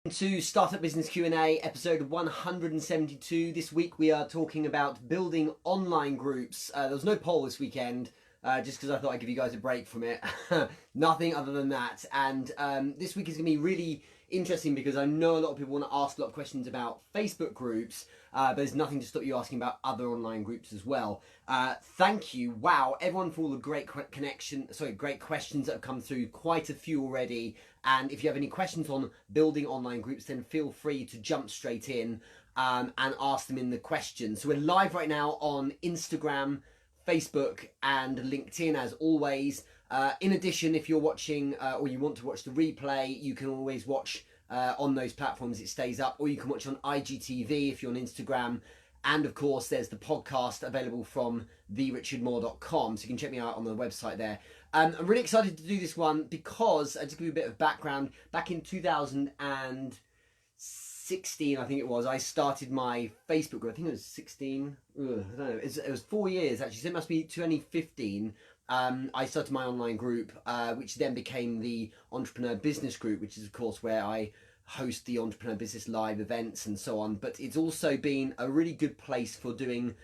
To Startup Business Q&A, episode 172. This week we are talking about building online groups. There was no poll this weekend, just because I thought I'd give you guys a break from it. Nothing other than that. And this week is going to be really interesting because I know a lot of people want to ask a lot of questions about Facebook groups, but there's nothing to stop you asking about other online groups as well. Thank you. Wow, everyone, for all the great questions that have come through. Quite a few already. And if you have any questions on building online groups, then feel free to jump straight in and ask them in the questions. So we're live right now on Instagram, Facebook, and LinkedIn, as always. In addition, if you're watching or you want to watch the replay, you can always watch on those platforms. It stays up, or you can watch on IGTV if you're on Instagram. And of course, there's the podcast available from therichardmoore.com, so you can check me out on the website there. I'm really excited to do this one because, I'll just give you a bit of background, back in 2016, I think it was, I started my Facebook group. I think it was 16, I don't know, it was 4 years actually, so it must be 2015. I started my online group, which then became the Entrepreneur Business Group, which is of course where I host the Entrepreneur Business Live events and so on. But it's also been a really good place for doing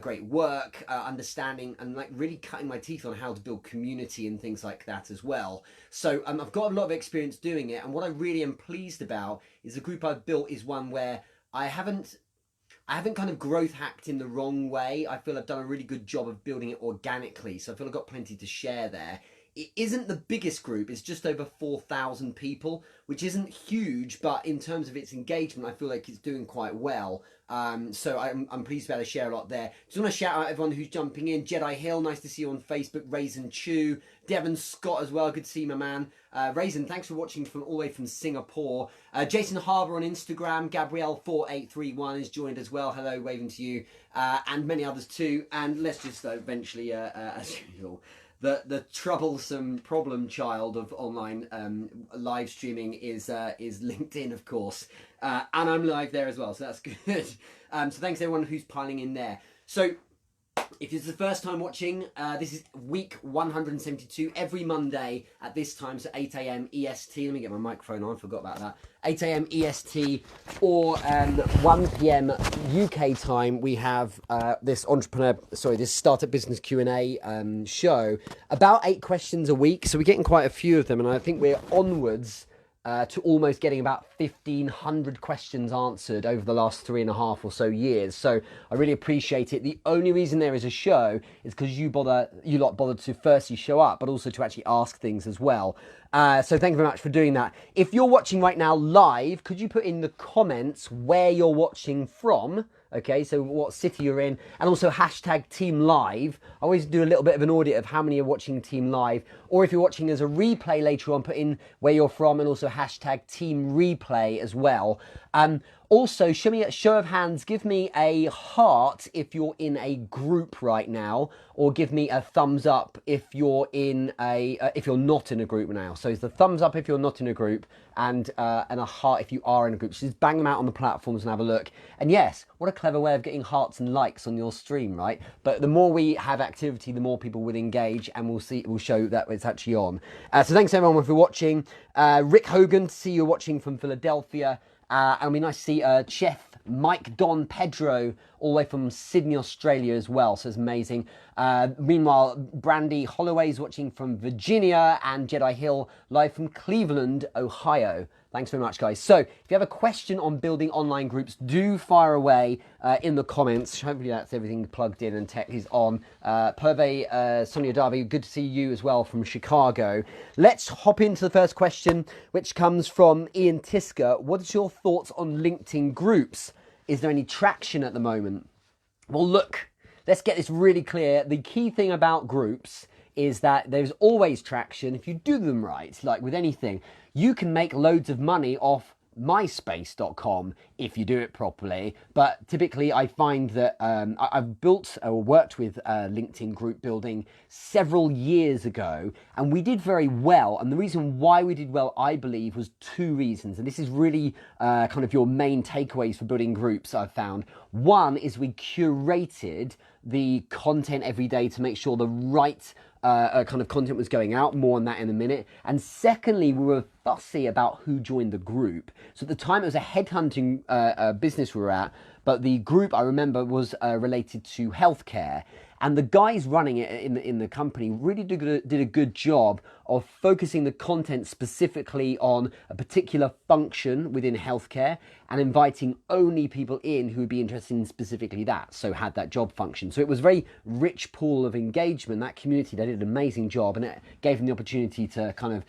great work, understanding and like really cutting my teeth on how to build community and things like that as well. So I've got a lot of experience doing it, and what I really am pleased about is the group I've built is one where I haven't kind of growth hacked in the wrong way. I feel I've done a really good job of building it organically, so I feel I've got plenty to share there. It isn't the biggest group, it's just over 4,000 people, which isn't huge, but in terms of its engagement, I feel like it's doing quite well. So I'm pleased to be able to share a lot there. Just want to shout out everyone who's jumping in. Jedi Hill, nice to see you on Facebook. Raisin Chew, Devon Scott as well, good to see you, my man. Raisin, thanks for watching from all the way from Singapore. Jason Harbour on Instagram, Gabrielle4831 is joined as well. Hello, waving to you, and many others too. And let's just eventually, as usual, the troublesome problem child of online live streaming is LinkedIn, of course, and I'm live there as well, so that's good. So thanks everyone who's piling in there. So if this is the first time watching, this is week 172, every Monday at this time, so 8 a.m. EST. Let me get my microphone on, I forgot about that. 8 a.m. EST or 1 p.m. UK time, we have this Startup Business Q&A show. About 8 questions a week, so we're getting quite a few of them, and I think we're onwards to almost getting about 1,500 questions answered over the last 3.5 or so years. So I really appreciate it. The only reason there is a show is because you lot bothered to firstly show up, but also to actually ask things as well. So thank you very much for doing that. If you're watching right now live, could you put in the comments where you're watching from? Okay, so what city you're in, and also hashtag Team Live. I always do a little bit of an audit of how many are watching Team Live, or if you're watching as a replay later on, put in where you're from, and also hashtag Team Replay as well. Also, show me a show of hands, give me a heart if you're in a group right now, or give me a thumbs up if you're in if you're not in a group now. So it's the thumbs up if you're not in a group, and a heart if you are in a group. So just bang them out on the platforms and have a look. And yes, what a clever way of getting hearts and likes on your stream, right? But the more we have activity, the more people will engage, and we'll show that it's actually on. So thanks everyone for watching. Rick Hogan, to see you watching from Philadelphia. And it'll be nice to see Chef Mike Don Pedro all the way from Sydney, Australia as well, so it's amazing. Meanwhile, Brandy Holloway is watching from Virginia, and Jedi Hill live from Cleveland, Ohio. Thanks very much, guys. So if you have a question on building online groups, do fire away in the comments. Hopefully that's everything plugged in and tech is on. Purve Sonia Davi, good to see you as well from Chicago. Let's hop into the first question, which comes from Ian Tisker. What is your thoughts on LinkedIn groups? Is there any traction at the moment? Well, look, let's get this really clear. The key thing about groups is that there's always traction if you do them right. Like with anything, you can make loads of money off myspace.com if you do it properly, but typically I find that I've built or worked with LinkedIn group building several years ago, and we did very well. And the reason why we did well, I believe, was 2 reasons, and this is really kind of your main takeaways for building groups, I've found. One is we curated the content every day to make sure the right kind of content was going out. More on that in a minute. And secondly, we were fussy about who joined the group. So at the time, it was a headhunting business we were at, but the group I remember was related to healthcare. And the guys running it in the company really did a good job of focusing the content specifically on a particular function within healthcare and inviting only people in who would be interested in specifically that, so had that job function. So it was a very rich pool of engagement. That community, they did an amazing job, and it gave them the opportunity to kind of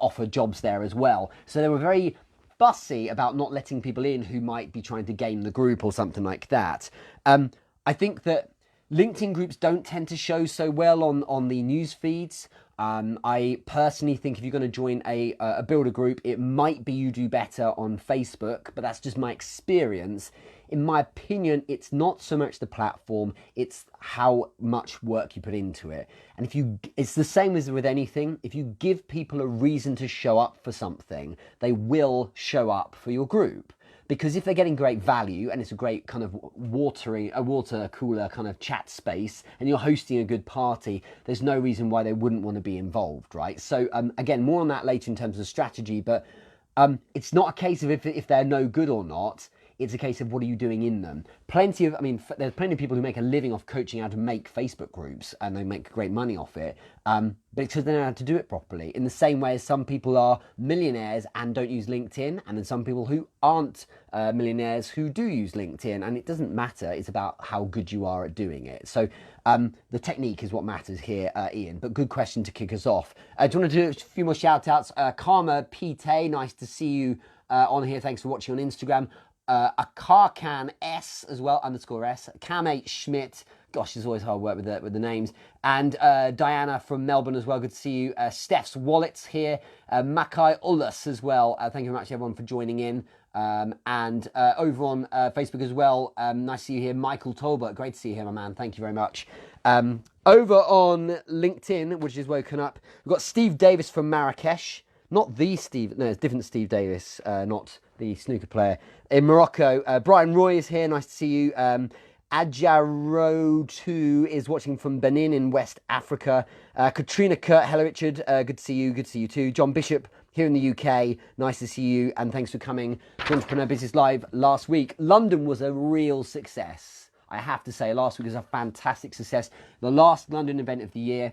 offer jobs there as well. So they were very fussy about not letting people in who might be trying to game the group or something like that. I think that LinkedIn groups don't tend to show so well on the news feeds. I personally think if you're going to join a builder group, it might be you do better on Facebook, but that's just my experience. In my opinion, it's not so much the platform, it's how much work you put into it. And it's the same as with anything. If you give people a reason to show up for something, they will show up for your group. Because if they're getting great value and it's a great kind of water cooler kind of chat space and you're hosting a good party, there's no reason why they wouldn't want to be involved, right? So again, more on that later in terms of strategy, but it's not a case of if they're no good or not. It's a case of what are you doing in them. There's plenty of people who make a living off coaching how to make Facebook groups, and they make great money off it, because they know how to do it properly. In the same way as some people are millionaires and don't use LinkedIn, and then some people who aren't millionaires who do use LinkedIn, and it doesn't matter. It's about how good you are at doing it. So the technique is what matters here, Ian. But good question to kick us off. Do you want to do a few more shout outs? Karma Pete, nice to see you on here. Thanks for watching on Instagram. Akarkan S as well, _S. Cam H Schmidt. Gosh, it's always hard work with the names. And Diana from Melbourne as well. Good to see you. Steph's Wallets here. Makai Ullus as well. Thank you very much, everyone, for joining in. And over on Facebook as well. Nice to see you here. Michael Tolbert. Great to see you here, my man. Thank you very much. Over on LinkedIn, which is woken up, we've got Steve Davis from Marrakesh. Not the Steve, no, it's different Steve Davis, not the snooker player. In Morocco, Brian Roy is here, nice to see you. Ajaro2 is watching from Benin in West Africa. Katrina Kurt, hello Richard, good to see you too. John Bishop here in the UK, nice to see you, and thanks for coming to Entrepreneur Business Live last week. London was a real success. I have to say, last week was a fantastic success. The last London event of the year,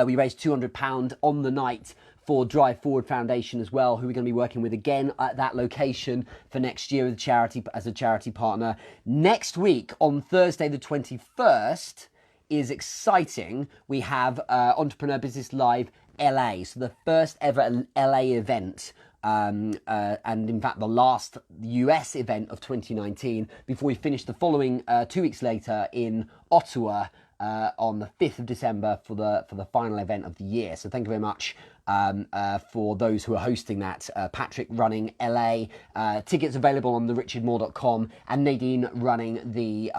we raised £200 on the night for Drive Forward Foundation as well, who we're going to be working with again at that location for next year as a charity partner. Next week, on Thursday the 21st, is exciting. We have Entrepreneur Business Live LA, so the first ever LA event. And in fact, the last US event of 2019 before we finish the following 2 weeks later in Ottawa on the 5th of December for the final event of the year. So thank you very much for those who are hosting that. Patrick running LA, tickets available on therichardmoore.com, and Nadine running the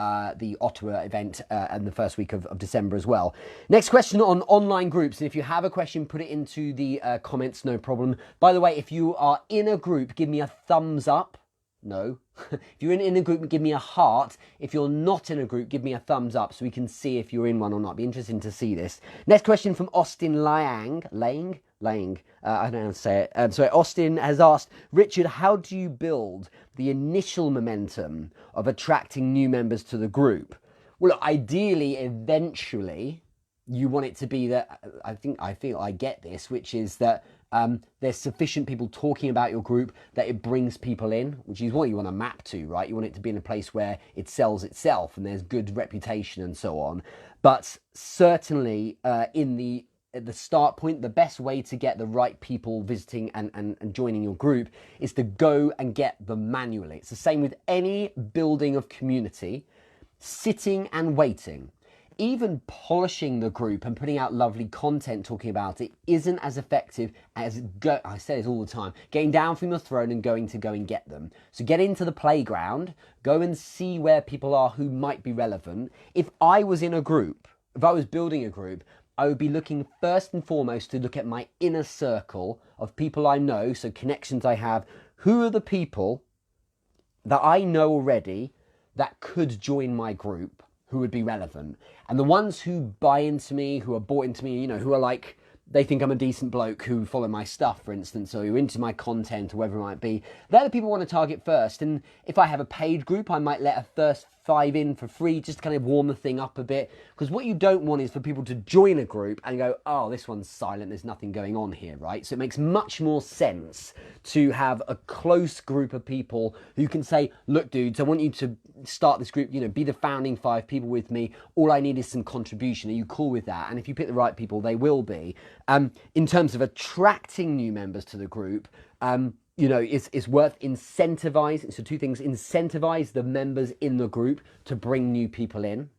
Ottawa event and the first week of December as well. Next question on online groups, and if you have a question, put it into the comments, no problem. By the way, if you are in a group, give me a thumbs up. No. If you're in a group, give me a heart. If you're not in a group, give me a thumbs up so we can see if you're in one or not. Be interesting to see this. Next question from Austin Lang. I don't know how to say it. So Austin has asked, Richard, how do you build the initial momentum of attracting new members to the group? Well, look, ideally, eventually, you want it to be that, I feel I get this, which is that there's sufficient people talking about your group that it brings people in, which is what you want to map to, right? You want it to be in a place where it sells itself and there's good reputation and so on. But certainly at the start point, the best way to get the right people visiting and joining your group is to go and get them manually. It's the same with any building of community, sitting and waiting. Even polishing the group and putting out lovely content talking about it isn't as effective as, I say this all the time, getting down from your throne and go and get them. So get into the playground, go and see where people are who might be relevant. If I was in a group, if I was building a group, I would be looking first and foremost to look at my inner circle of people I know, so connections I have. Who are the people that I know already that could join my group, who would be relevant? And the ones who buy into me, who are bought into me, who are like they think I'm a decent bloke who follow my stuff, for instance, or who are into my content, or whatever it might be. They're the people I want to target first. And if I have a paid group, I might let a first 5 in for free, just to kind of warm the thing up a bit. Because what you don't want is for people to join a group and go, oh, this one's silent, there's nothing going on here, right? So it makes much more sense to have a close group of people who can say, look, dudes, I want you to start this group, be the founding 5 people with me. All I need is some contribution. Are you cool with that? And if you pick the right people, they will be. In terms of attracting new members to the group, it's worth incentivizing. So 2 things: incentivize the members in the group to bring new people in.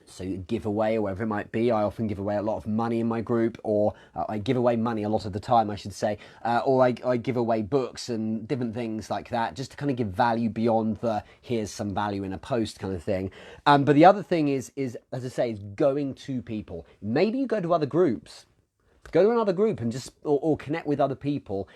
So you give away, or whatever it might be. I often give away a lot of money in my group, or I give away money a lot of the time, I should say, or I give away books and different things like that, just to kind of give value beyond the here's some value in a post kind of thing. But the other thing is, as I say, is going to people. Maybe you go to other groups. Go to another group and just, or connect with other people.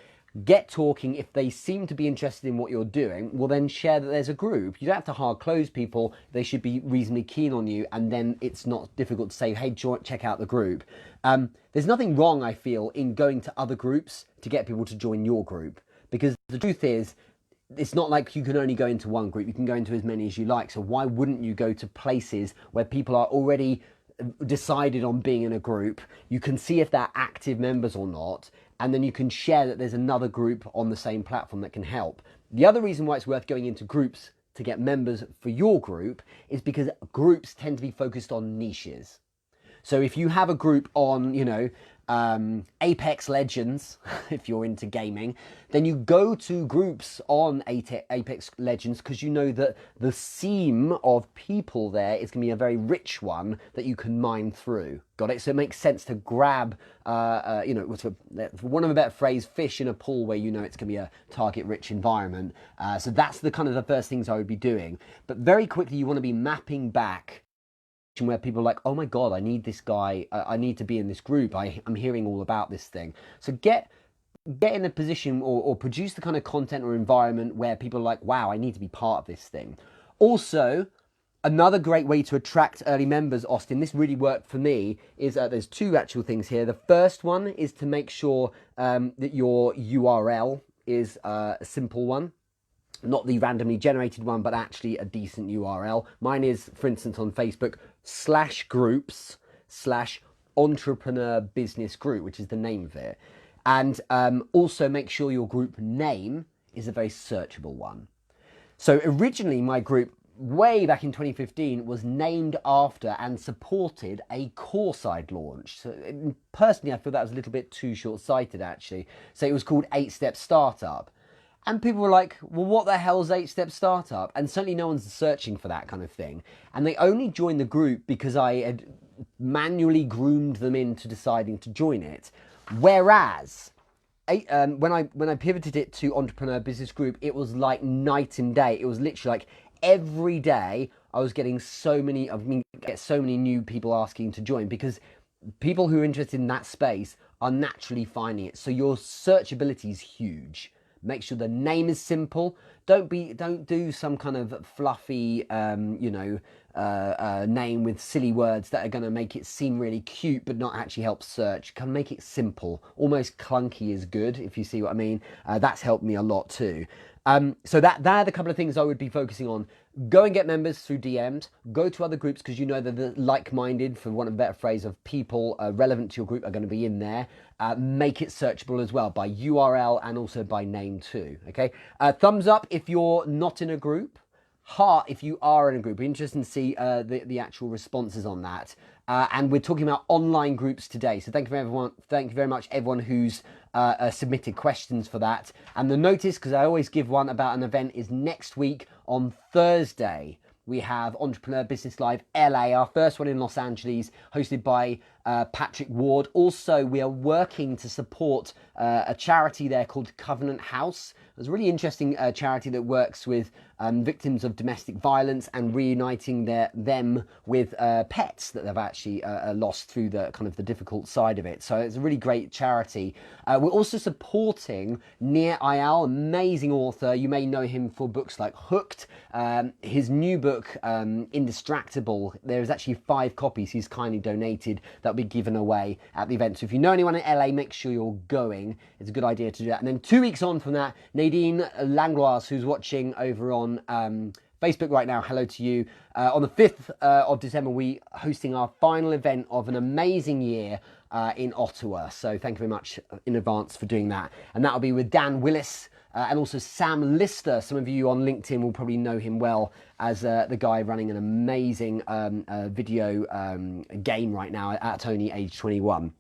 Get talking. If they seem to be interested in what you're doing, well, then share that there's a group. You don't have to hard close people. They should be reasonably keen on you, and then it's not difficult to say, hey, check out the group. There's nothing wrong, I feel, in going to other groups to get people to join your group, because the truth is, it's not like you can only go into one group. You can go into as many as you like. So why wouldn't you go to places where people are already decided on being in a group? You can see if they're active members or not, and then you can share that there's another group on the same platform that can help. The other reason why it's worth going into groups to get members for your group is because groups tend to be focused on niches. So if you have a group on, Apex Legends, if you're into gaming, then you go to groups on Apex Legends because you know that the seam of people there is going to be a very rich one that you can mine through. Got it? So it makes sense to grab, for want of a better phrase, fish in a pool where you know it's going to be a target-rich environment. So that's the first things I would be doing. But very quickly, you want to be mapping back where people are like, oh my God, I need this guy, I need to be in this group, I'm hearing all about this thing. So get in a position or produce the kind of content or environment where people are like, wow, I need to be part of this thing. Also, another great way to attract early members, Austin, this really worked for me, is there's 2 actual things here. The first one is to make sure that your URL is a simple one. Not the randomly generated one, but actually a decent URL. Mine is, for instance, on Facebook, /groups/entrepreneur business group, which is the name of it. And also make sure your group name is a very searchable one. So originally my group, way back in 2015, was named after and supported a course I'd launched. So personally, I feel that was a little bit too short-sighted, actually. So it was called 8-Step Startup. And people were like, well, what the hell's 8-Step Startup? And certainly no one's searching for that kind of thing. And they only joined the group because I had manually groomed them into deciding to join it. Whereas, when I pivoted it to Entrepreneur Business Group, it was like night and day. It was literally like every day I was getting so many new people asking to join, because people who are interested in that space are naturally finding it. So your searchability is huge. Make sure the name is simple. Don't do some kind of fluffy, name with silly words that are going to make it seem really cute but not actually help search. Can make it simple. Almost clunky is good, if you see what I mean. That's helped me a lot too. So they're the couple of things I would be focusing on. Go and get members through DMs. Go to other groups because you know that the like-minded, for want of a better phrase, of people relevant to your group are going to be in there. Make it searchable as well by URL and also by name too. Okay. Thumbs up if you're not in a group. Heart if you are in a group. Be interested to see the actual responses on that. And we're talking about online groups today. So thank you very much everyone who's submitted questions for that. And the notice, because I always give one about an event, is next week on Thursday. We have Entrepreneur Business Live LA, our first one in Los Angeles, hosted by Patrick Ward. Also, we are working to support a charity there called Covenant House, It's a really interesting charity that works with victims of domestic violence and reuniting them with pets that they've actually lost through the kind of the difficult side of it. So it's a really great charity. We're also supporting Nir Eyal, amazing author. You may know him for books like Hooked. His new book, Indistractable, there's actually 5 copies he's kindly donated that will be given away at the event. So if you know anyone in LA, make sure you're going. It's a good idea to do that. And then 2 weeks on from that, Nadine Langlois, who's watching over on Facebook right now, hello to you. On the 5th of December, we are hosting our final event of an amazing year in Ottawa. So thank you very much in advance for doing that. And that'll be with Dan Willis and also Sam Lister. Some of you on LinkedIn will probably know him well as the guy running an amazing video game right now at only age 21.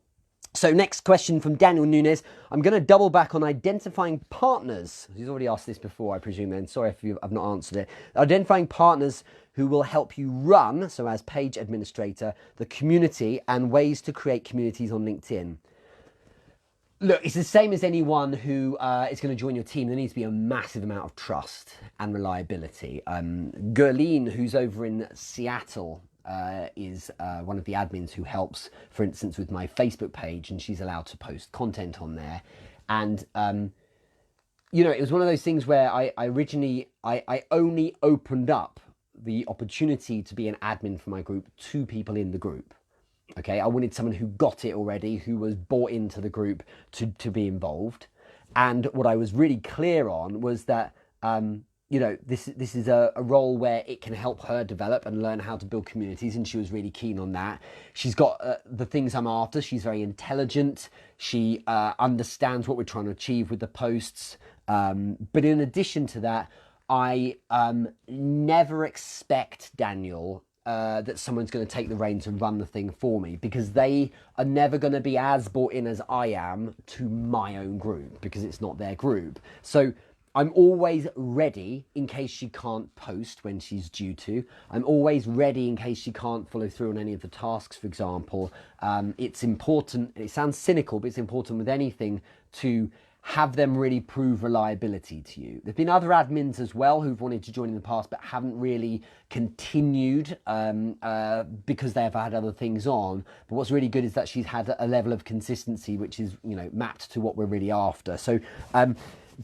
So next question from Daniel Nunes. I'm going to double back on identifying partners. He's already asked this before, I presume, then. Sorry if I've not answered it. Identifying partners who will help you run, so as page administrator, the community and ways to create communities on LinkedIn. Look, it's the same as anyone who is going to join your team. There needs to be a massive amount of trust and reliability. Gurleen, who's over in Seattle, is one of the admins who helps, for instance, with my Facebook page, and she's allowed to post content on there. And, it was one of those things where I originally only opened up the opportunity to be an admin for my group to people in the group. Okay, I wanted someone who got it already, who was bought into the group to be involved. And what I was really clear on was that, this is a role where it can help her develop and learn how to build communities. And she was really keen on that. She's got the things I'm after. She's very intelligent. She understands what we're trying to achieve with the posts. But in addition to that, I never expect, Daniel, that someone's going to take the reins and run the thing for me, because they are never going to be as bought in as I am to my own group, because it's not their group. So I'm always ready in case she can't post when she's due to. I'm always ready in case she can't follow through on any of the tasks, for example. It's important, it sounds cynical, but it's important with anything to have them really prove reliability to you. There've been other admins as well who've wanted to join in the past but haven't really continued because they've had other things on. But what's really good is that she's had a level of consistency which is, mapped to what we're really after. So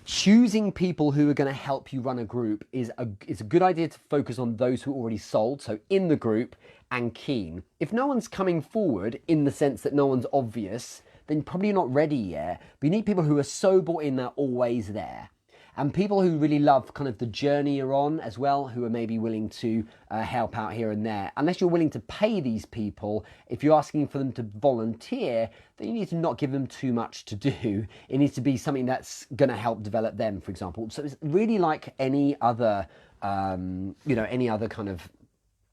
choosing people who are going to help you run a group is a good idea to focus on those who are already sold, so in the group and keen. If no one's coming forward in the sense that no one's obvious, then probably not ready yet. But you need people who are so bought in, they're always there. And people who really love kind of the journey you're on as well, who are maybe willing to help out here and there. Unless you're willing to pay these people, if you're asking for them to volunteer, then you need to not give them too much to do. It needs to be something that's going to help develop them, for example. So it's really like any other, any other kind of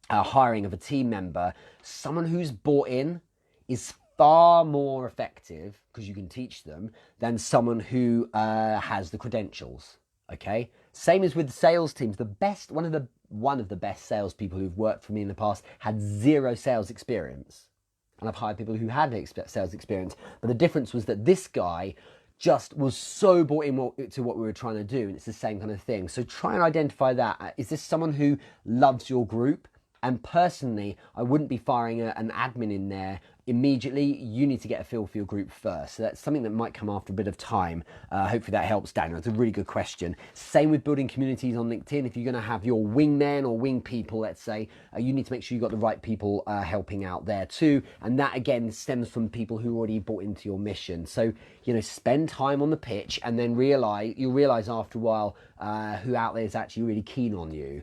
hiring of a team member. Someone who's bought in is far more effective, because you can teach them, than someone who has the credentials. Okay, same as with sales teams. One of the best salespeople who've worked for me in the past had 0 sales experience, and I've hired people who had sales experience. But the difference was that this guy just was so bought in to what we were trying to do, and it's the same kind of thing. So try and identify that. Is this someone who loves your group? And personally, I wouldn't be firing an admin in there immediately. You need to get a feel for your group first. So that's something that might come after a bit of time. Hopefully that helps, Daniel. It's a really good question. Same with building communities on LinkedIn. If you're going to have your wingmen or wing people, let's say, you need to make sure you've got the right people helping out there too. And that, again, stems from people who already bought into your mission. So, spend time on the pitch, and then you'll realize after a while who out there is actually really keen on you.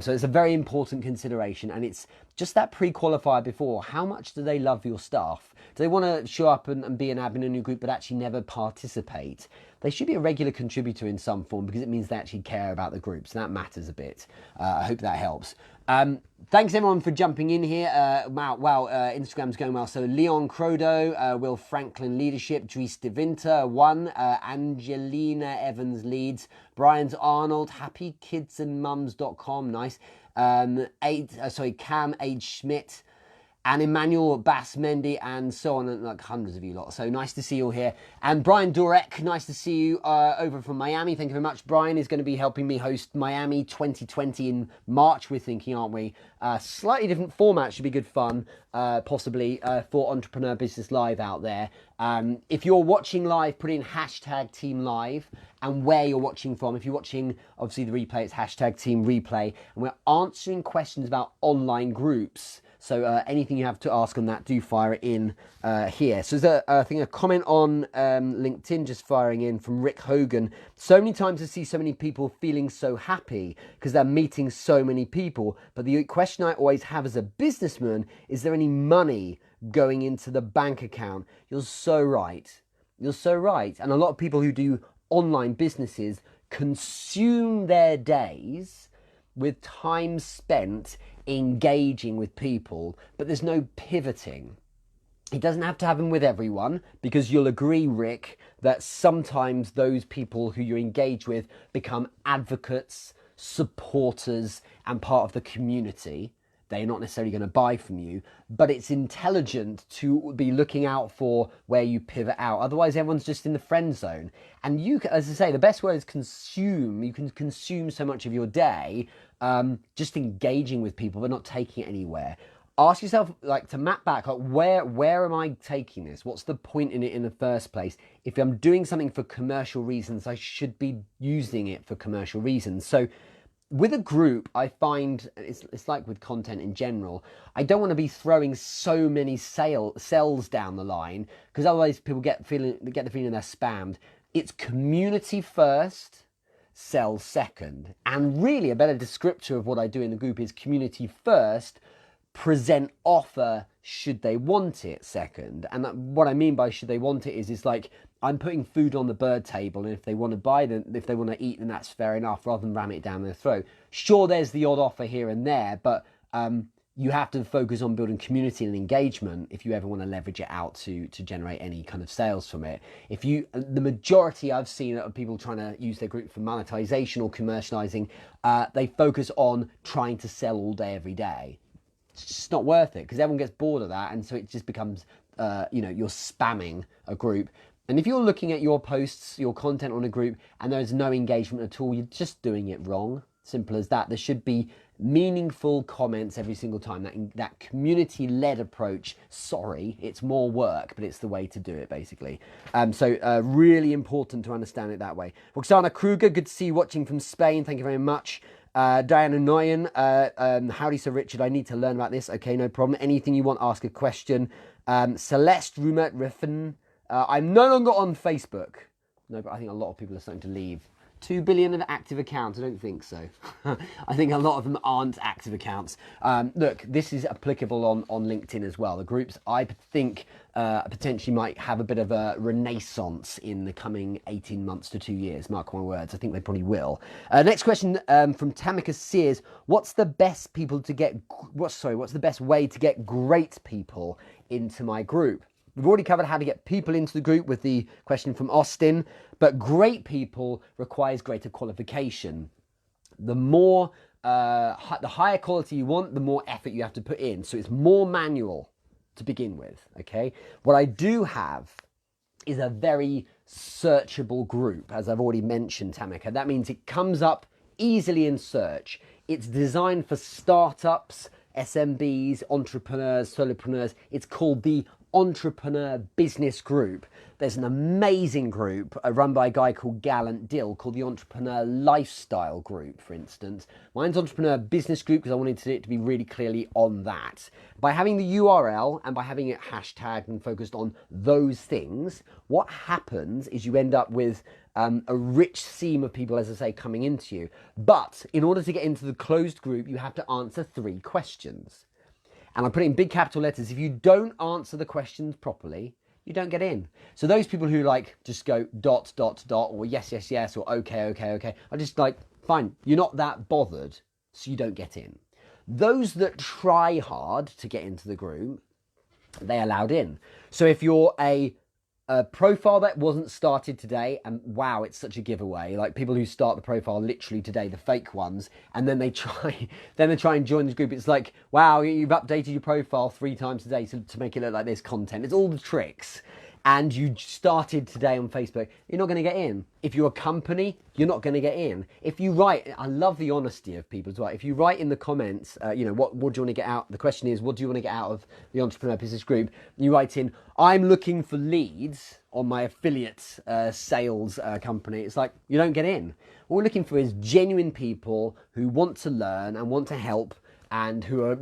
So it's a very important consideration, and it's just that pre-qualifier before. How much do they love your stuff? Do they want to show up and be an admin in your group but actually never participate? They should be a regular contributor in some form, because it means they actually care about the group. So that matters a bit. I hope that helps. Thanks everyone for jumping in here. Instagram's going well. So Leon Crodo, Will Franklin Leadership, Dries De Winter 1, Angelina Evans Leads, Brian's Arnold, happykidsandmums.com, nice. Cam H. Schmidt, and Emmanuel Bass-Mendy, and so on, and like hundreds of you lot. So nice to see you all here. And Brian Durek, nice to see you over from Miami. Thank you very much. Brian is going to be helping me host Miami 2020 in March, we're thinking, aren't we? Slightly different format, should be good fun, possibly, for Entrepreneur Business Live out there. If you're watching live, put in hashtag Team Live and where you're watching from. If you're watching, obviously, the replay, it's hashtag Team Replay. And we're answering questions about online groups. So anything you have to ask on that, do fire it in here. So there's I think a comment on LinkedIn just firing in from Rick Hogan. So many times I see so many people feeling so happy because they're meeting so many people. But the question I always have as a businessman, is there any money going into the bank account? You're so right. You're so right. And a lot of people who do online businesses consume their days with time spent engaging with people, but there's no pivoting. It doesn't have to happen with everyone, because you'll agree, Rick, that sometimes those people who you engage with become advocates, supporters, and part of the community. They're not necessarily going to buy from you, but it's intelligent to be looking out for where you pivot out. Otherwise, everyone's just in the friend zone. And you, as I say, the best word is consume. You can consume so much of your day just engaging with people, but not taking it anywhere. Ask yourself, like, to map back, like, where am I taking this? What's the point in it in the first place? If I'm doing something for commercial reasons, I should be using it for commercial reasons. So with a group, I find it's like with content in general, I don't want to be throwing so many cells down the line, because otherwise people get the feeling they're spammed. It's community first, sell second. And really a better descriptor of what I do in the group is community first, present offer should they want it second. And what I mean by should they want it is like, I'm putting food on the bird table, and if they want to buy them, if they want to eat, then that's fair enough, rather than ram it down their throat. Sure, there's the odd offer here and there, but you have to focus on building community and engagement if you ever want to leverage it out to generate any kind of sales from it. The majority I've seen of people trying to use their group for monetization or commercializing, they focus on trying to sell all day, every day. It's just not worth it, because everyone gets bored of that, and so it just becomes, you're spamming a group. And if you're looking at your posts, your content on a group, and there's no engagement at all, you're just doing it wrong. Simple as that. There should be meaningful comments every single time. That community-led approach, sorry, it's more work, but it's the way to do it, basically. So really important to understand it that way. Roxana Kruger, good to see you watching from Spain. Thank you very much. Diana Noyen, howdy, Sir Richard. I need to learn about this. Okay, no problem. Anything you want, ask a question. Celeste Rumert Riffen. I'm no longer on Facebook. No, but I think a lot of people are starting to leave. 2 billion of active accounts? I don't think so. I think a lot of them aren't active accounts. Look, this is applicable on LinkedIn as well. The groups, I think, potentially might have a bit of a renaissance in the coming 18 months to 2 years. Mark my words. I think they probably will. Next question from Tamika Sears. What's the best way to get great people into my group? We've already covered how to get people into the group with the question from Austin, but great people requires greater qualification. The higher quality you want, the more effort you have to put in. So it's more manual to begin with, okay? What I do have is a very searchable group, as I've already mentioned, Tamika. That means it comes up easily in search. It's designed for startups, SMBs, entrepreneurs, solopreneurs. It's called the Entrepreneur Business Group. There's an amazing group run by a guy called Gallant Dill called the Entrepreneur Lifestyle Group, for instance. Mine's Entrepreneur Business Group because I wanted it to be really clearly on that. By having the URL and by having it hashtagged and focused on those things, what happens is you end up with a rich seam of people, as I say, coming into you. But in order to get into the closed group, you have to answer 3 questions. And I put it in big capital letters. If you don't answer the questions properly, you don't get in. So those people who just go ... or yes, or okay, are just like, fine, you're not that bothered, so you don't get in. Those that try hard to get into the group, they're allowed in. So if you're a a profile that wasn't started today, and wow, it's such a giveaway. Like people who start the profile literally today, the fake ones, and then they try and join this group. It's like, wow, you've updated your profile 3 times today to make it look like this content. It's all the tricks. And you started today on Facebook, you're not going to get in. If you're a company, you're not going to get in. If you write, I love the honesty of people as well. If you write in the comments, what do you want to get out? The question is, what do you want to get out of the Entrepreneur Business Group? You write in, I'm looking for leads on my affiliate sales company. It's like, you don't get in. What we're looking for is genuine people who want to learn and want to help and who are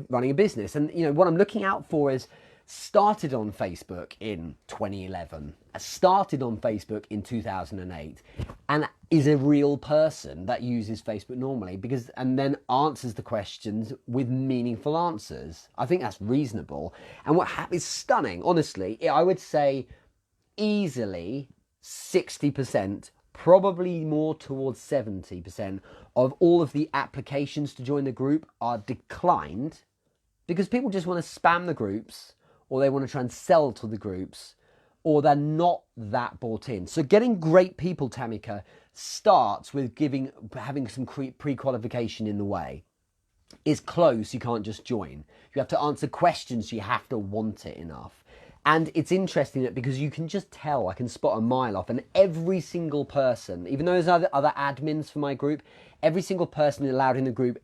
running a business. And, what I'm looking out for is, started on Facebook in 2011, started on Facebook in 2008, and is a real person that uses Facebook normally and then answers the questions with meaningful answers. I think that's reasonable. And what is stunning, honestly, I would say easily 60%, probably more towards 70% of all of the applications to join the group are declined because people just want to spam the groups, or they want to try and sell to the groups, or they're not that bought in. So getting great people, Tamika, starts with having some pre-qualification in the way. It's close, you can't just join. You have to answer questions, you have to want it enough. And it's interesting that because you can just tell, I can spot a mile off, and every single person, even though there's other admins for my group, every single person allowed in the group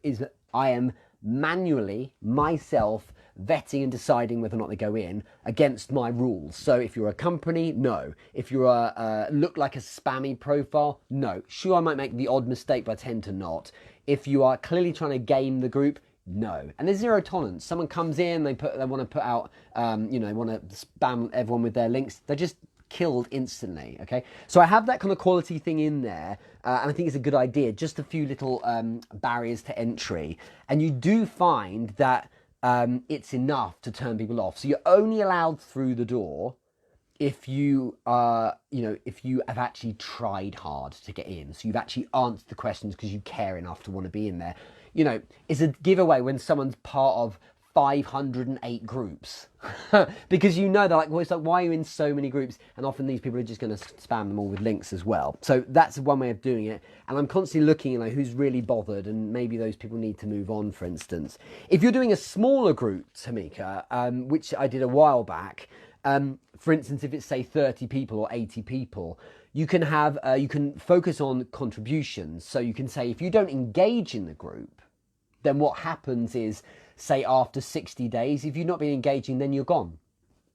I am manually, myself, vetting and deciding whether or not they go in against my rules. So if you're a company, no. If you're look like a spammy profile, no. Sure, I might make the odd mistake, but I tend to not. If you are clearly trying to game the group, no. And there's zero tolerance. Someone comes in, they want to put out, want to spam everyone with their links. They're just killed instantly. Okay, so I have that kind of quality thing in there, and I think it's a good idea. Just a few little barriers to entry, and you do find that it's enough to turn people off. So you're only allowed through the door if you if you have actually tried hard to get in. So you've actually answered the questions because you care enough to want to be in there. It's a giveaway when someone's part of 508 groups because they're like, well, it's like, why are you in so many groups? And often these people are just going to spam them all with links as well. So that's one way of doing it. And I'm constantly looking, who's really bothered, and maybe those people need to move on, for instance. If you're doing a smaller group, Tamika, which I did a while back, for instance, if it's say 30 people or 80 people, you can have, you can focus on contributions. So you can say, if you don't engage in the group, then what happens is, say after 60 days, if you've not been engaging, then you're gone.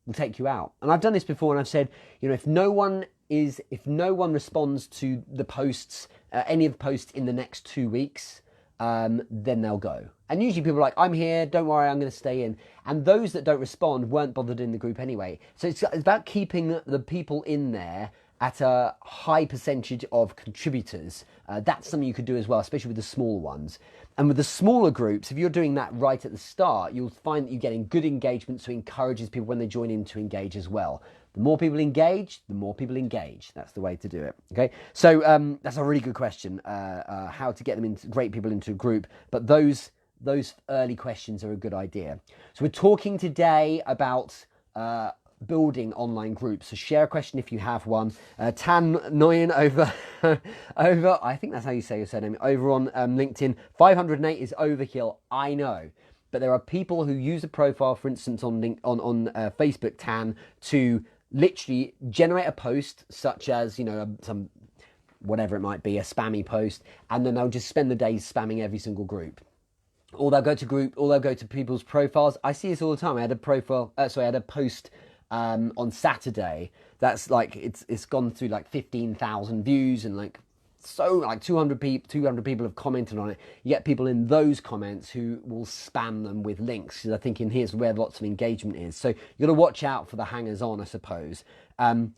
We'll take you out. And I've done this before, and I've said, if no one responds to the posts, any of the posts in the next 2 weeks, then they'll go. And usually people are like, I'm here, don't worry, I'm going to stay in. And those that don't respond weren't bothered in the group anyway. So it's about keeping the people in there at a high percentage of contributors. That's something you could do as well, especially with the small ones. And with the smaller groups, if you're doing that right at the start, you'll find that you're getting good engagement, so it encourages people when they join in to engage as well. The more people engage, the more people engage. That's the way to do it. Okay, so that's a really good question, how to get great people into a group. But those early questions are a good idea. So we're talking today about building online groups. So share a question if you have one. Tan Nguyen over, I think that's how you say your surname, over on LinkedIn. 508 is overkill, I know. But there are people who use a profile, for instance, on Facebook, Tan, to literally generate a post, such as, some, whatever it might be, a spammy post, and then they'll just spend the day spamming every single group. Or they'll go to people's profiles. I see this all the time. I had a post on Saturday that's like it's gone through like 15,000 views, and like 200 people have commented on it. You get people in those comments who will spam them with links. I think here's where lots of engagement is. So you've got to watch out for the hangers on, I suppose. And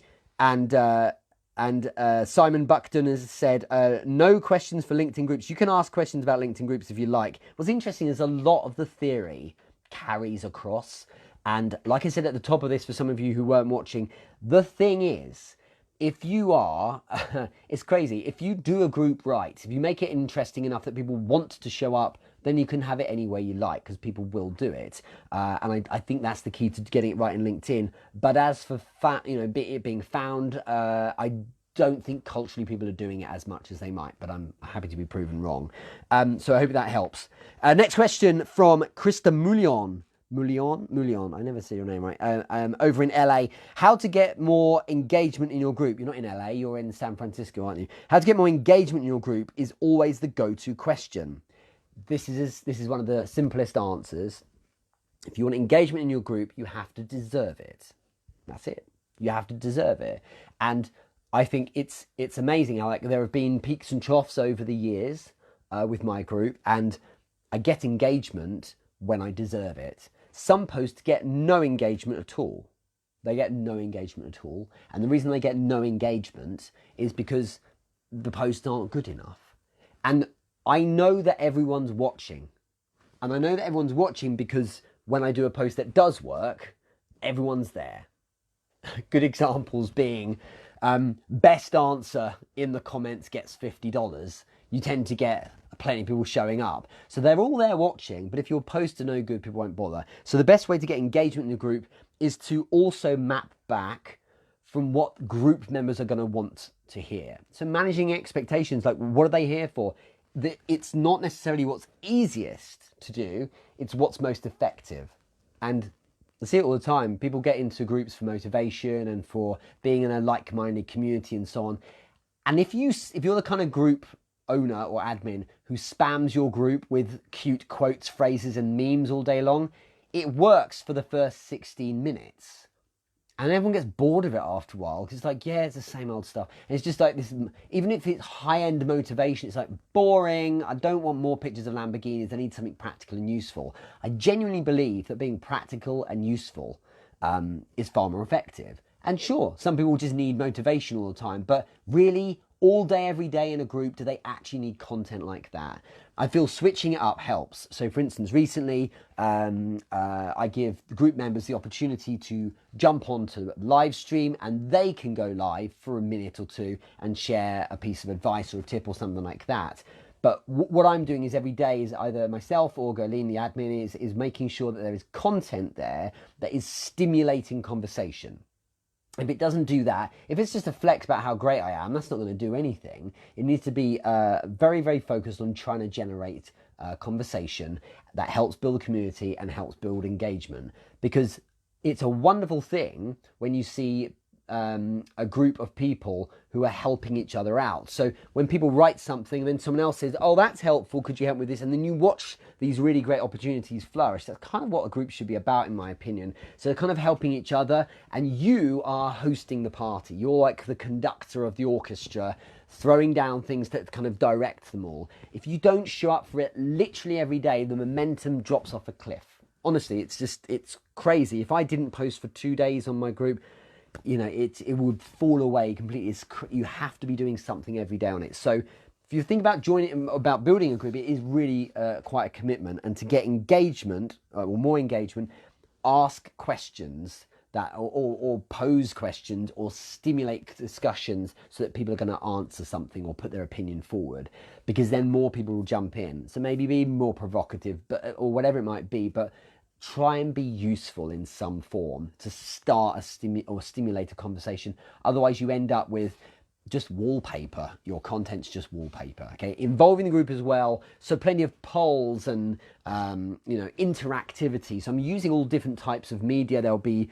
Simon Buckton has said, no questions for LinkedIn groups. You can ask questions about LinkedIn groups if you like. What's interesting is a lot of the theory carries across. And like I said at the top of this, for some of you who weren't watching, the thing is, if you are, it's crazy. If you do a group right, if you make it interesting enough that people want to show up, then you can have it any way you like because people will do it. And I think that's the key to getting it right in LinkedIn. But as for it being found, I don't think culturally people are doing it as much as they might, but I'm happy to be proven wrong. So I hope that helps. Next question from Krista Moulion. Moulion, I never say your name right, over in LA. How to get more engagement in your group? You're not in LA, you're in San Francisco, aren't you? How to get more engagement in your group is always the go-to question. This is one of the simplest answers. If you want engagement in your group, you have to deserve it. That's it. You have to deserve it. And I think it's amazing how there have been peaks and troughs over the years with my group, and I get engagement when I deserve it. Some posts get no engagement at all. They get no engagement at all. And the reason they get no engagement is because the posts aren't good enough. And I know that everyone's watching. And I know that everyone's watching because when I do a post that does work, everyone's there. Good examples being best answer in the comments gets $50. You tend to get plenty of people showing up. So they're all there watching, but if your posts are no good, people won't bother. So the best way to get engagement in the group is to also map back from what group members are going to want to hear. So managing expectations, like what are they here for? It's not necessarily what's easiest to do, it's what's most effective. And I see it all the time. People get into groups for motivation and for being in a like-minded community and so on. And if you're the kind of group owner or admin who spams your group with cute quotes, phrases and memes all day long, it works for the first 16 minutes. And everyone gets bored of it after a while because it's like, yeah, it's the same old stuff. And it's just like this, even if it's high-end motivation, it's like boring. I don't want more pictures of Lamborghinis. I need something practical and useful. I genuinely believe that being practical and useful is far more effective. And sure, some people just need motivation all the time, but really, all day, every day in a group, do they actually need content like that? I feel switching it up helps. So for instance, recently, I give the group members the opportunity to jump onto live stream and they can go live for a minute or two and share a piece of advice or a tip or something like that. But what I'm doing is every day is either myself or Gerline, the admin, is making sure that there is content there that is stimulating conversation. If it doesn't do that, if it's just a flex about how great I am, that's not going to do anything. It needs to be very, very focused on trying to generate conversation that helps build a community and helps build engagement. Because it's a wonderful thing when you see a group of people who are helping each other out. So when people write something and then someone else says, oh, that's helpful, could you help with this? And then you watch these really great opportunities flourish. That's kind of what a group should be about, in my opinion. So they're kind of helping each other and you are hosting the party. You're like the conductor of the orchestra, throwing down things that kind of direct them all. If you don't show up for it literally every day, the momentum drops off a cliff. Honestly, it's crazy. If I didn't post for 2 days on my group, you know, it would fall away completely. You have to be doing something every day on it. So if you think about about building a group, it is really quite a commitment. And to get engagement, or more engagement, ask questions that, or pose questions, or stimulate discussions so that people are going to answer something or put their opinion forward, because then more people will jump in. So maybe be more provocative, or whatever it might be, but try and be useful in some form to start or stimulate a conversation. Otherwise, you end up with just wallpaper. Your content's just wallpaper. Okay, involving the group as well. So plenty of polls and interactivity. So I'm using all different types of media. There'll be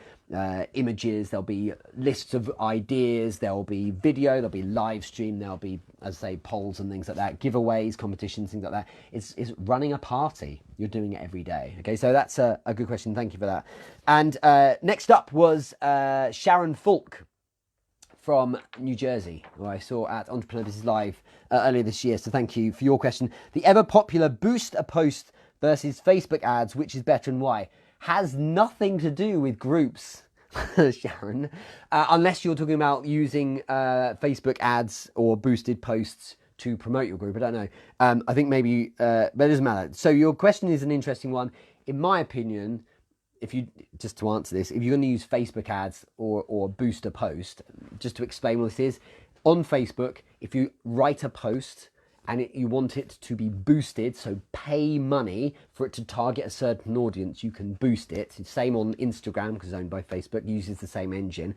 images. There'll be lists of ideas. There'll be video. There'll be live stream. There'll be, as I say, polls and things like that. Giveaways, competitions, things like that. It's running a party. You're doing it every day. Okay, so that's a good question. Thank you for that. And next up was Sharon Falk from New Jersey, who I saw at Entrepreneur Business Live earlier this year. So thank you for your question. The ever popular boost a post versus Facebook ads, which is better and why, has nothing to do with groups, Sharon, unless you're talking about using Facebook ads or boosted posts to promote your group. I don't know. I think maybe, but it doesn't matter. So your question is an interesting one. In my opinion, if you, just to answer this, if you're going to use Facebook ads or boost a post, just to explain what this is, on Facebook, if you write a post and you want it to be boosted, so pay money for it to target a certain audience, you can boost it. Same on Instagram, because it's owned by Facebook, uses the same engine.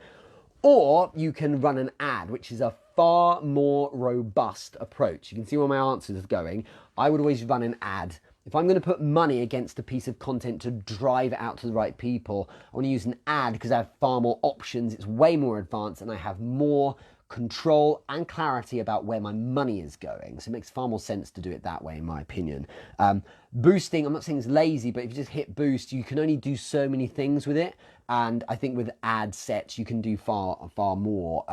Or you can run an ad, which is a far more robust approach. You can see where my answers are going. I would always run an ad. If I'm going to put money against a piece of content to drive it out to the right people, I want to use an ad because I have far more options. It's way more advanced and I have more control and clarity about where my money is going. So it makes far more sense to do it that way, in my opinion. Boosting, I'm not saying it's lazy, but if you just hit boost, you can only do so many things with it. And I think with ad sets, you can do far more.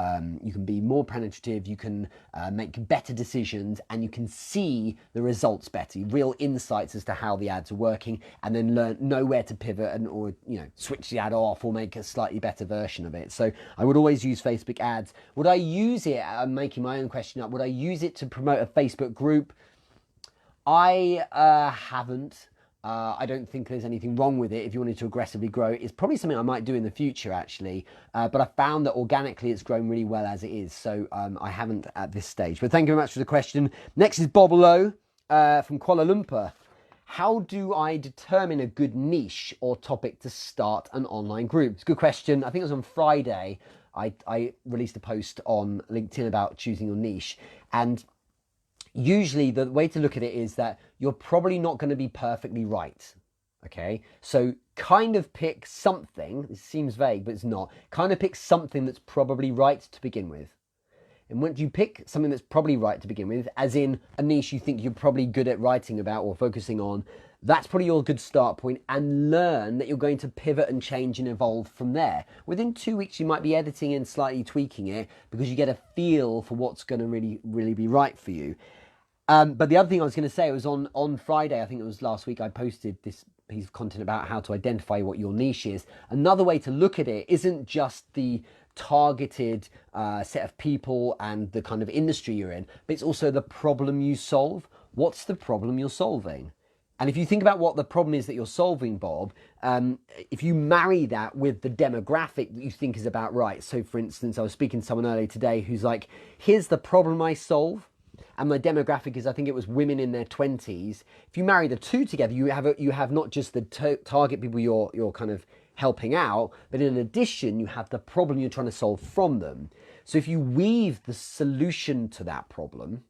You can be more penetrative, you can make better decisions, and you can see the results better, real insights as to how the ads are working, and then know where to pivot or switch the ad off or make a slightly better version of it. So I would always use Facebook ads. Would I use it, I'm making my own question up, would I use it to promote a Facebook group? I haven't. I don't think there's anything wrong with it if you wanted to aggressively grow. It's probably something I might do in the future, actually. But I found that organically it's grown really well as it is. So I haven't at this stage. But thank you very much for the question. Next is Bob Lowe from Kuala Lumpur. How do I determine a good niche or topic to start an online group? It's a good question. I think it was on Friday. I released a post on LinkedIn about choosing your niche. And usually the way to look at it is that you're probably not going to be perfectly right. Okay, so kind of pick something, it seems vague, but it's not. Kind of pick something that's probably right to begin with. And once you pick something that's probably right to begin with, as in a niche you think you're probably good at writing about or focusing on, that's probably your good start point, and learn that you're going to pivot and change and evolve from there. Within 2 weeks, you might be editing and slightly tweaking it because you get a feel for what's going to really be right for you. But the other thing I was going to say was on Friday, I think it was last week, I posted this piece of content about how to identify what your niche is. Another way to look at it isn't just the targeted set of people and the kind of industry you're in, but it's also the problem you solve. What's the problem you're solving? And if you think about what the problem is that you're solving, Bob, if you marry that with the demographic that you think is about right. So for instance, I was speaking to someone earlier today who's like, here's the problem I solve. And my demographic is, I think it was women in their 20s. If you marry the two together, you have not just the target people you're kind of helping out, but in addition, you have the problem you're trying to solve from them. So if you weave the solution to that problem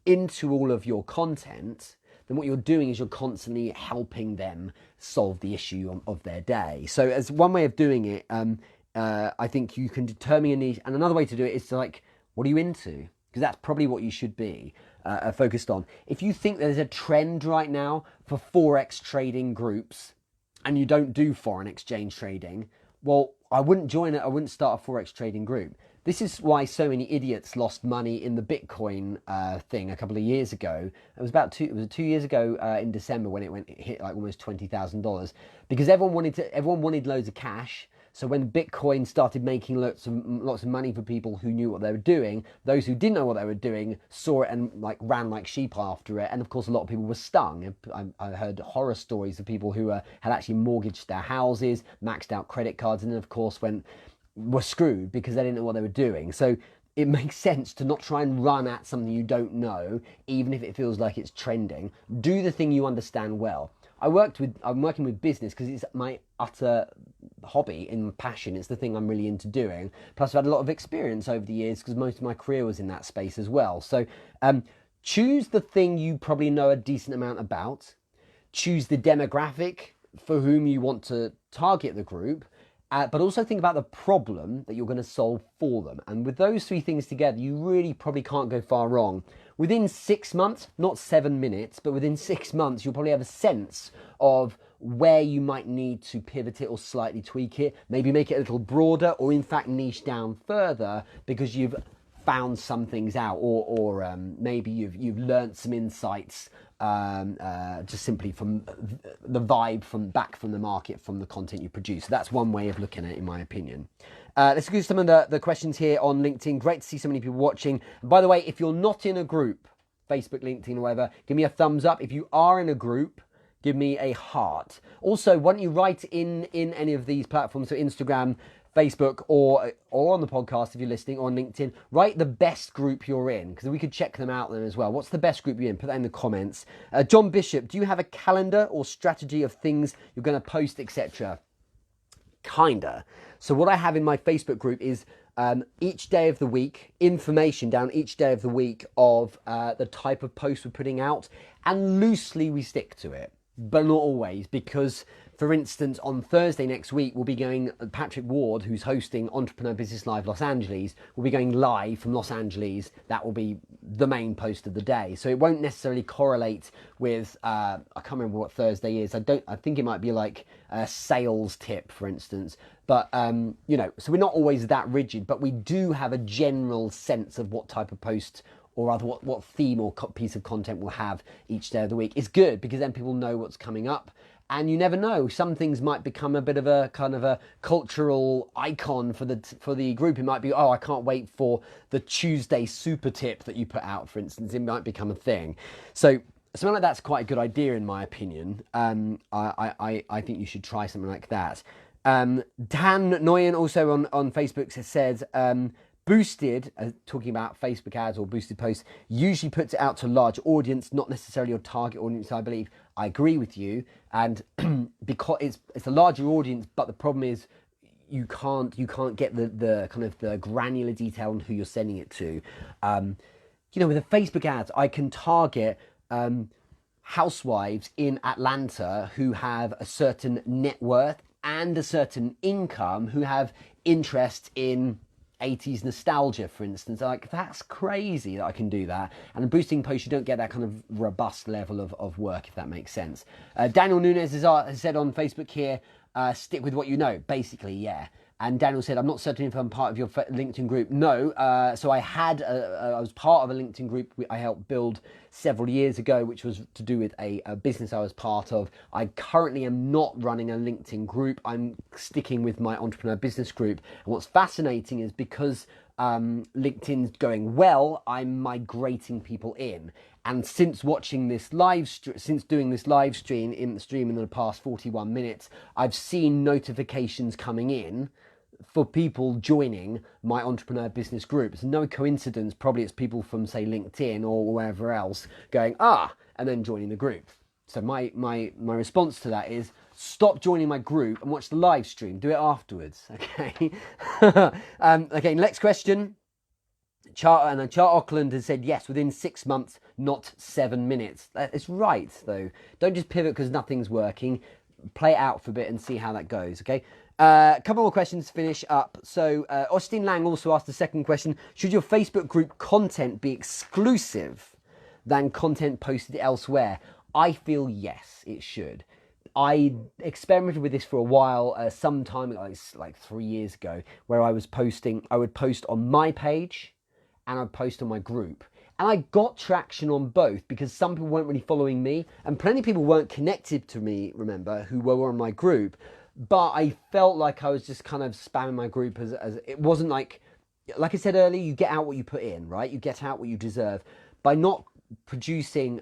into all of your content, then what you're doing is you're constantly helping them solve the issue of their day. So as one way of doing it, I think you can determine a niche. And another way to do it is to like, what are you into? Because that's probably what you should be focused on. If you think there's a trend right now for Forex trading groups and you don't do foreign exchange trading, well, I wouldn't join it. I wouldn't start a Forex trading group. This is why so many idiots lost money in the Bitcoin thing a couple of years ago. It was 2 years ago in December when it hit like almost $20,000 because everyone wanted loads of cash. So when Bitcoin started making lots of money for people who knew what they were doing, those who didn't know what they were doing saw it and like ran like sheep after it. And of course, a lot of people were stung. I heard horror stories of people who had actually mortgaged their houses, maxed out credit cards, and then of course were screwed because they didn't know what they were doing. So it makes sense to not try and run at something you don't know, even if it feels like it's trending. Do the thing you understand well. I'm working with business because it's my utter hobby and passion. It's the thing I'm really into doing. Plus, I've had a lot of experience over the years because most of my career was in that space as well. So choose the thing you probably know a decent amount about. Choose the demographic for whom you want to target the group. But also think about the problem that you're going to solve for them. And with those three things together, you really probably can't go far wrong. Within 6 months, not 7 minutes, but within 6 months, you'll probably have a sense of where you might need to pivot it or slightly tweak it. Maybe make it a little broader or in fact niche down further because you've found some things out or maybe you've learned some insights just simply from the vibe from the market, from the content you produce. So that's one way of looking at it, in my opinion. Let's go to some of the questions here on LinkedIn. Great to see so many people watching. And by the way, if you're not in a group, Facebook, LinkedIn, or whatever, give me a thumbs up. If you are in a group, give me a heart. Also, why don't you write in any of these platforms, so Instagram, Facebook, or on the podcast if you're listening, or on LinkedIn, write the best group you're in, because we could check them out then as well. What's the best group you're in? Put that in the comments. John Bishop, do you have a calendar or strategy of things you're going to post, etc.? Kinda. So what I have in my Facebook group is each day of the week, information down each day of the week of the type of post we're putting out, and loosely we stick to it, but not always, because for instance, on Thursday next week, we'll be going, Patrick Ward, who's hosting Entrepreneur Business Live Los Angeles, will be going live from Los Angeles. That will be the main post of the day. So it won't necessarily correlate with, I can't remember what Thursday is. I think it might be like a sales tip, for instance. But, you know, so we're not always that rigid, but we do have a general sense of what type of post or rather what theme or piece of content we'll have each day of the week. Is good because then people know what's coming up. And you never know, some things might become a bit of a kind of a cultural icon for the group. It might be, oh, I can't wait for the Tuesday super tip that you put out, for instance. It might become a thing. So something like that's quite a good idea, in my opinion. I think you should try something like that. Dan Noyen also on Facebook has said, Boosted, talking about Facebook ads or boosted posts, usually puts it out to a large audience, not necessarily your target audience, I believe. I agree with you. And because it's a larger audience, but the problem is you can't get the kind of the granular detail on who you're sending it to. You know, with the Facebook ads, I can target housewives in Atlanta who have a certain net worth and a certain income, who have interest in 80s nostalgia, for instance. Like, that's crazy that I can do that. And in boosting posts, you don't get that kind of robust level of work, if that makes sense. Daniel Nunes has said on Facebook here, stick with what you know. Basically, yeah. And Daniel said, I'm not certain if I'm part of your LinkedIn group. No. So I was part of a LinkedIn group I helped build several years ago, which was to do with a business I was part of. I currently am not running a LinkedIn group. I'm sticking with my entrepreneur business group. And what's fascinating is because LinkedIn's going well, I'm migrating people in. And since watching this since doing this live stream in the past 41 minutes, I've seen notifications coming in for people joining my entrepreneur business group. It's no coincidence. Probably it's people from, say, LinkedIn or wherever else going, and then joining the group. So my response to that is, stop joining my group and watch the live stream. Do it afterwards, okay? Okay, next question. Chart Auckland has said, yes, within 6 months, not 7 minutes. It's right, though. Don't just pivot because nothing's working. Play it out for a bit and see how that goes, okay? A couple more questions to finish up. So Austin Lang also asked the second question, should your Facebook group content be exclusive than content posted elsewhere? I feel yes, it should. I experimented with this for a while, some time, like 3 years ago, where I would post on my page and I'd post on my group. And I got traction on both because some people weren't really following me and plenty of people weren't connected to me, remember, who were on my group. But I felt like I was just kind of spamming my group as it wasn't like I said earlier, you get out what you put in, right? You get out what you deserve. By not producing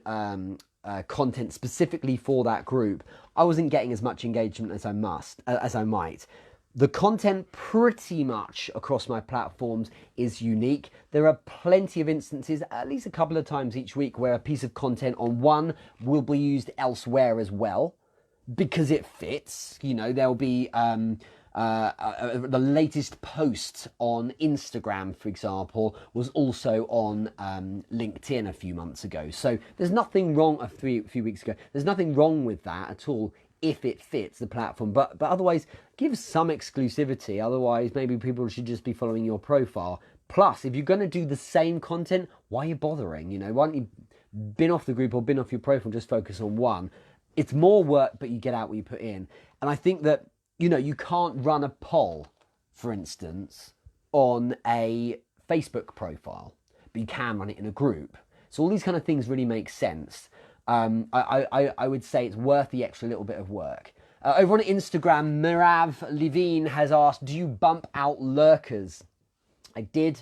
content specifically for that group, I wasn't getting as much engagement as I might. The content pretty much across my platforms is unique. There are plenty of instances, at least a couple of times each week, where a piece of content on one will be used elsewhere as well, because it fits. You know, there'll be the latest post on Instagram, for example, was also on LinkedIn a few months ago. So there's nothing wrong, a few weeks ago, there's nothing wrong with that at all if it fits the platform. But otherwise, give some exclusivity. Otherwise, maybe people should just be following your profile. Plus, if you're going to do the same content, why are you bothering? You know, why don't you bin off the group or bin off your profile and just focus on one? It's more work, but you get out what you put in. And I think that, you know, you can't run a poll, for instance, on a Facebook profile, but you can run it in a group. So all these kind of things really make sense. I would say it's worth the extra little bit of work. Over on Instagram, Mirav Levine has asked, do you bump out lurkers? I did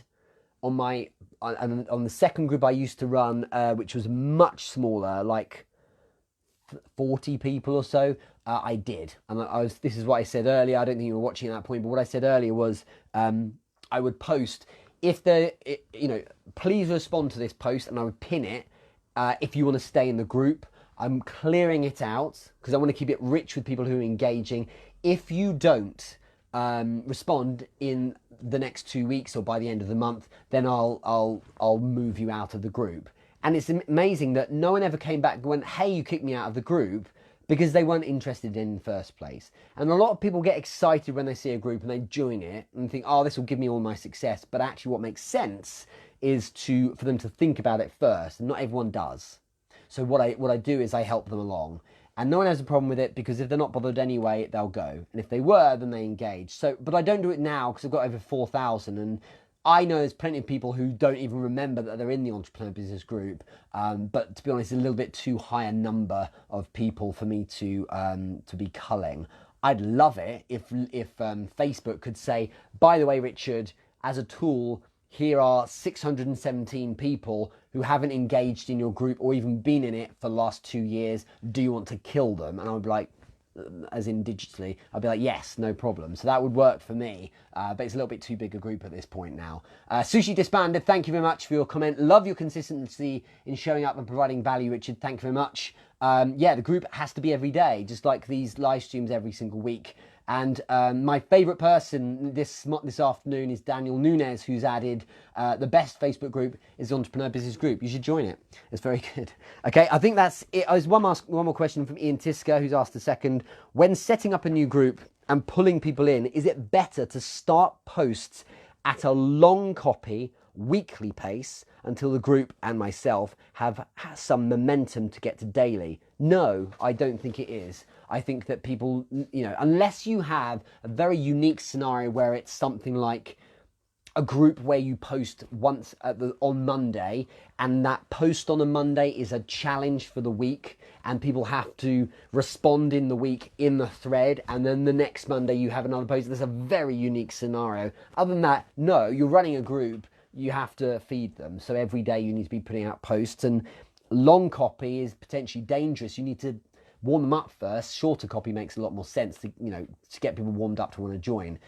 on the second group I used to run, which was much smaller, like 40 people or so, I did. And this is what I said earlier. I don't think you were watching at that point, but what I said earlier was I would post, please respond to this post, and I would pin it if you want to stay in the group. I'm clearing it out because I want to keep it rich with people who are engaging. If you don't respond in the next 2 weeks or by the end of the month, then I'll move you out of the group. And it's amazing that no one ever came back and went, hey, you kicked me out of the group, because they weren't interested in the first place. And a lot of people get excited when they see a group and they join it and think, oh, this will give me all my success. But actually what makes sense is for them to think about it first, and not everyone does. So what I do is I help them along. And no one has a problem with it, because if they're not bothered anyway, they'll go. And if they were, then they engage. But I don't do it now because I've got over 4,000, and I know there's plenty of people who don't even remember that they're in the Entrepreneur Business Group. But to be honest, it's a little bit too high a number of people for me to be culling. I'd love it if Facebook could say, by the way, Richard, as a tool, here are 617 people who haven't engaged in your group or even been in it for the last 2 years. Do you want to kill them? And I would be like, as in digitally, I'd be like, yes, no problem. So that would work for me, but it's a little bit too big a group at this point now. Sushi Disbanded, thank you very much for your comment. Love your consistency in showing up and providing value, Richard. Thank you very much. Yeah, the group has to be every day, just like these live streams every single week. And my favourite person this afternoon is Daniel Nunes, who's added the best Facebook group is the Entrepreneur Business Group. You should join it. It's very good. Okay, I think that's it. There's one more question from Ian Tisker, who's asked a second. When setting up a new group and pulling people in, is it better to start posts at a long copy, weekly pace until the group and myself have some momentum to get to daily? No, I don't think it is. I think that people, unless you have a very unique scenario where it's something like a group where you post once on Monday, and that post on a Monday is a challenge for the week, and people have to respond in the week in the thread, and then the next Monday you have another post. There's a very unique scenario. Other than that, no, you're running a group, you have to feed them. So every day you need to be putting out posts, and long copy is potentially dangerous. You need to warm them up first. Shorter copy makes a lot more sense to get people warmed up to want to join.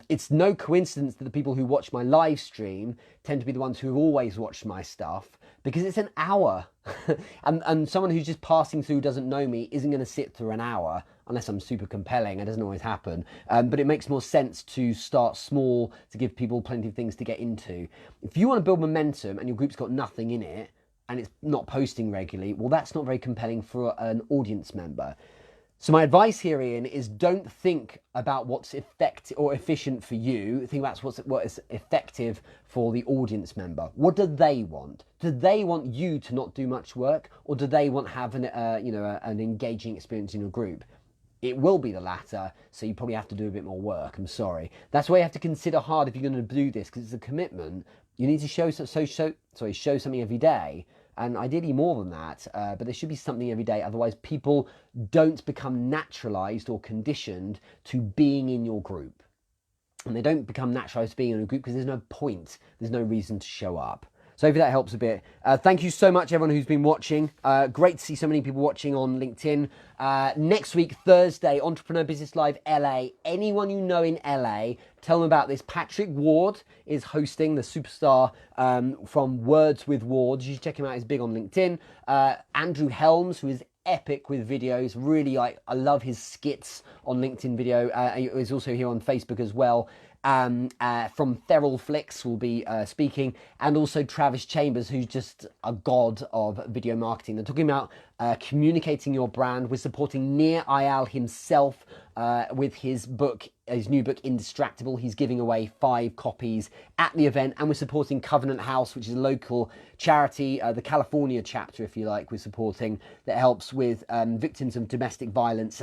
It's no coincidence that the people who watch my live stream tend to be the ones who always watch my stuff, because it's an hour. and someone who's just passing through, doesn't know me, isn't going to sit through an hour unless I'm super compelling. It doesn't always happen. But it makes more sense to start small, to give people plenty of things to get into. If you want to build momentum and your group's got nothing in it, and it's not posting regularly, well, that's not very compelling for an audience member. So my advice here, Ian, is don't think about what's effective or efficient for you. Think about what is effective for the audience member. What do they want? Do they want you to not do much work, or do they want to have an engaging experience in your group? It will be the latter, so you probably have to do a bit more work. I'm sorry. That's why you have to consider hard if you're going to do this, because it's a commitment. You need to show something every day. And ideally more than that, but there should be something every day. Otherwise, people don't become naturalized or conditioned to being in your group. And they don't become naturalized to being in a group because there's no point. There's no reason to show up. So hopefully that helps a bit. Thank you so much, everyone who's been watching. Great to see so many people watching on LinkedIn. Next week, Thursday, Entrepreneur Business Live LA. Anyone you know in LA, tell them about this. Patrick Ward is hosting, the superstar from Words with Ward. You should check him out. He's big on LinkedIn. Andrew Helms, who is epic with videos. Really, I love his skits on LinkedIn video. He's also here on Facebook as well. From Feral Flicks will be speaking, and also Travis Chambers, who's just a god of video marketing. They're talking about communicating your brand. We're supporting Nir Eyal himself with his new book Indistractable. He's giving away 5 copies at the event, and we're supporting Covenant House, which is a local charity, the California chapter, if you like, we're supporting, that helps with victims of domestic violence.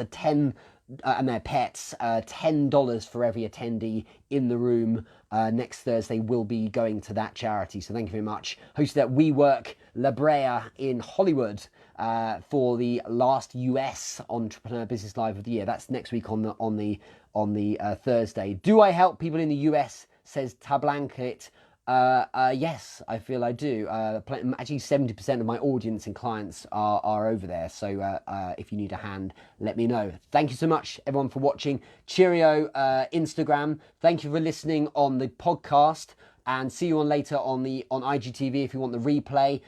And their pets, $10 for every attendee in the room next Thursday will be going to that charity. So thank you very much. Hosted at WeWork La Brea in Hollywood for the last US Entrepreneur Business Live of the year. That's next week on the Thursday. Do I help people in the US? Says Tablanket. Yes, I feel I do. Actually, 70% of my audience and clients are over there. So if you need a hand, let me know. Thank you so much, everyone, for watching. Cheerio, Instagram. Thank you for listening on the podcast, and see you on later on IGTV if you want the replay.